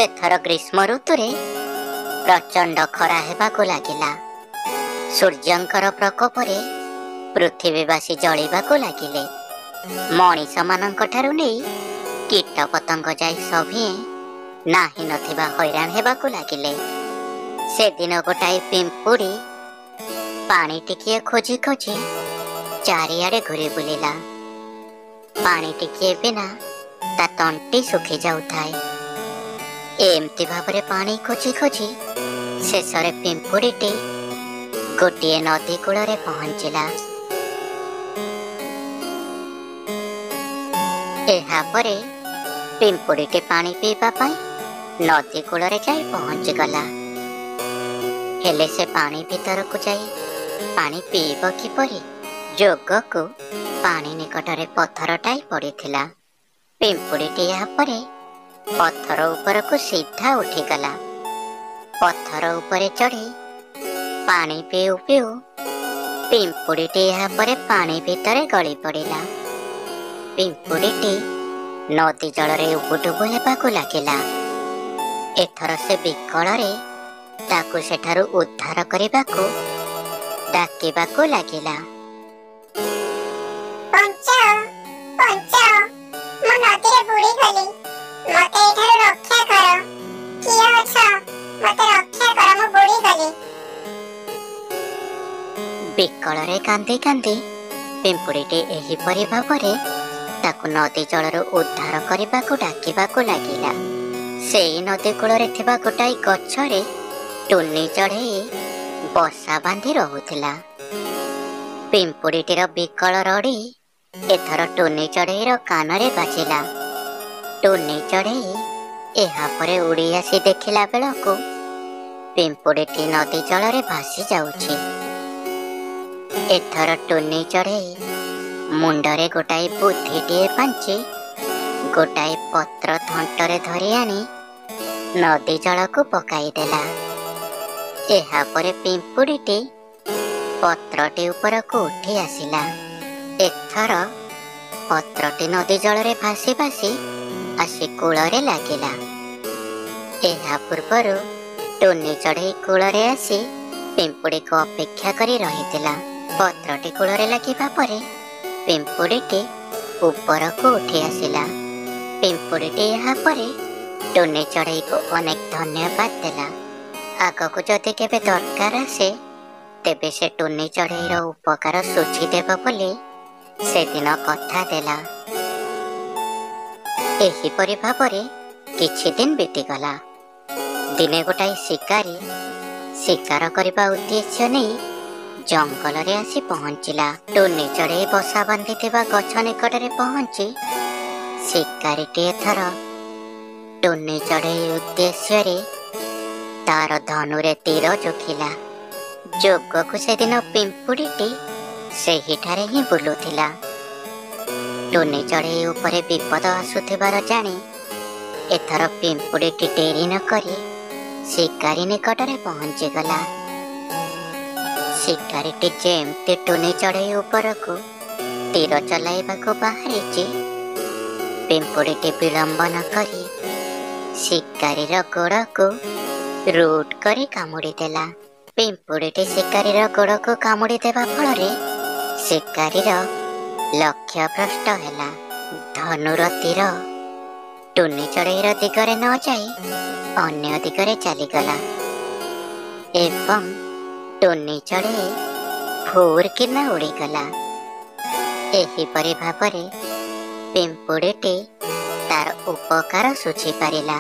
सेथर ग्रीष्म ऋतुरे प्रचंड खरा हेबाकु लागिला। सूर्यंकर प्रकोपरे पृथ्वीवासी जलिबाकु लागिले। मनीष मानंक ठारु नै कीट पतंग जाई सभिए नाही नथिबा हैरान हेबाकु लागिले। से दिन गोटाए पिंपुड़ी पानी टिकिए खोजी खोजी चारिआडे घुरी बुलिला। पानी टिकिए बिना ता तंटी सुखी जाउथाए। एमती भाबरे पानी खोजी खोजी शेषरे पिंपुड़ीटी गोटे नदी कूଳରେ पहुंचला। एहापरे पिंपुड़ीटी पानी पीवा पाई नदी कूଳରେ जाई पहुंची गला। हेले से पानी भीतर को जाई पानी पीब किपरि जोगकु पानी निकटरे पत्थरटाई पड़िथिला। पिंपुड़ीटी एहापरे पत्थर उपरकु सीधा उठीगला। पत्थर उपरे चढ़ी पानी पीऊ पीऊ पिंपुड़ीटी एहापरे पानी भितरे गली पड़िला। पिंपुड़ीटी नदी जलरे उबुडुबु हेबाकु लागिला। एथर से विकଳରେ ताकु सेठारु उद्धार करिबाकु डाकिबाकु लागिला। पंचाओ पंचाओ मो नदीरे बुड़ी गली मते एठारु रक्षा करो। किए अछ मते रक्षा करो मो बुड़ी गली। विकଳରେ कांदी कांदी पिंपुड़ीटी एहिपरि भाବରେ ताकु नदी जलरू उद्धार करिबाकु डाकिबाकु लागिला। सेई नदी कूଳରେ थिबा गोटाए गछरे टुनी चढ़ेई बसा बांधी रहुथिला। पिंपुड़ीटीर विकल रड़ी एथर टुनी चढ़ेईर कानरे बाजिला। टुनी चढ़ेई एहापरे उड़ी आसी देखिला बेलकु पिंपुड़ीटी नदी जलरे भासी जाउछि। एथर टुनी चढ़ेई मुंडरे गोटाए बुद्धिटीए पांची गोटाए पत्र थंटरे धरी आनी नदी जलकु पकाईदेला। एहापरे पिंपुड़ीटी पत्रटी उपरकु उठी आसिला। एथर पत्रटी नदी जलरे भासी भासी आसी कूଳରେ लागिला। एहा पूर्वरु टुनी चढ़ेई कूଳରେ आसी पिंपुड़ी को अपेक्षा करी रहितिला। पत्रटी कूଳରେ लागिबा परे पिंपुड़ीटी उपरकु उठी आसिला। पिंपुड़ीटी एहा परे टुनी चढ़ेई को अनेक धन्यवाद देला। आगकु जदि केबे दरकार आसे तेबे से टुनी चढ़ेईर उपकार सुझी देब बोली से दिन कथा देला। एहिपरि भाବରେ किछि दिन बीतीगला। दिने गोटाए शिकारी शिकार करबा उद्देश्य नहीं जंगल रे आसी पहुंचिला। टुनी चढ़ेई बसा बांधिथिबा गछ निकटरे पहुंची शिकारीटी एथर टुनी चढ़ेई उद्देश्य रे तार धनुरे तीर जोखिला। जोगकु से दिन पिंपुड़ीटी सेहिठारे ही बुलुथिला। टुनी चढ़ेई उपरे विपद आसुथिबार जानी एथर पिंपुड़ीटी डेरी न करी शिकारी निकटरे पहुंची गला। शिकारीटी जेमती टुनी चढ़ेई उपरकु तीर चलाइबाकु बाहरिची पिंपुड़ीटी विलंब न करी शिकारीर गोड़कु रूट करी कामुड़ी देला। पिंपुड़ीटी शिकारीर गोड़कु कामुड़ी देबा फଳରେ शिकारीर लक्ष्य भ्रष्ट ହେଲା। धनुर तीर टुनी चढ़ेईर दिगरे न जाई अन्य दिगरे चलीगला एवं टुनी चढ़ेई फूर किना उड़ीगला। एहिपरि भाବରେ पिंपुड़ीटी तार उपकार सुझी पारिला।